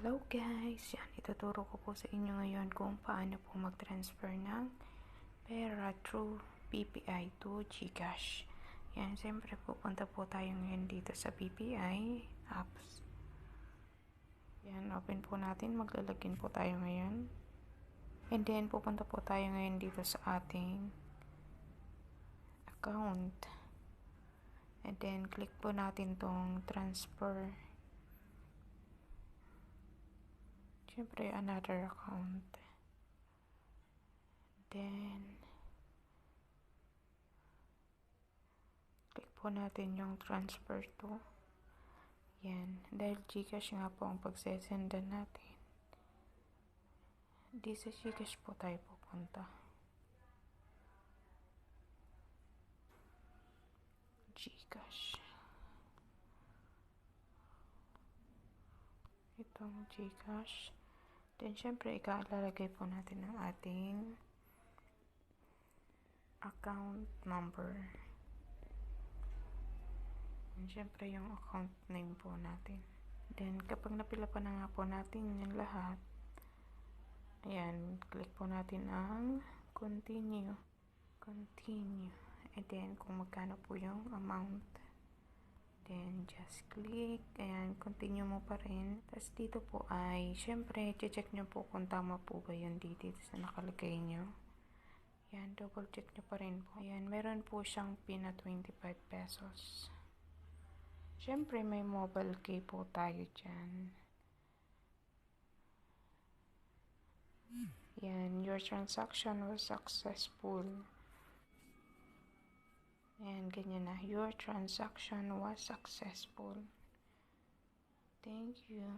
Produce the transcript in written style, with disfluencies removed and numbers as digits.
Hello guys! Yan, ituturo ko po sa inyo ngayon kung paano po mag-transfer ng pera through BPI to GCash. Yan, siyempre pupunta po tayo ngayon dito sa BPI apps. Yan, open po natin. Maglalagin po tayo ngayon. And then, pupunta po tayo ngayon dito sa ating account. And then, click po natin tong transfer. Siyempre, another account. Then, click po natin yung transfer to. Yan. Dahil GCash nga po ang pagsesendan natin. Di sa GCash po tayo pupunta. GCash. Itong GCash. Then, syempre, ilalagay po natin ang ating account number. And, syempre, yung account name po natin. Then, kapag napila pa na nga po natin yung lahat, ayan, click po natin ang continue. Continue. And then, kung magkano po yung amount. Then, just click. Ayan, continue mo pa rin. Tapos, dito po ay, syempre, check nyo po kung tama po ba yun dito sa nakalagay nyo. Ayan, double check nyo pa rin po. Ayan, meron po siyang pin na 25 pesos. Syempre, may mobile key po tayo dyan. Ayan, your transaction was successful. Ayan, ganyan na. Your transaction was successful. Thank you.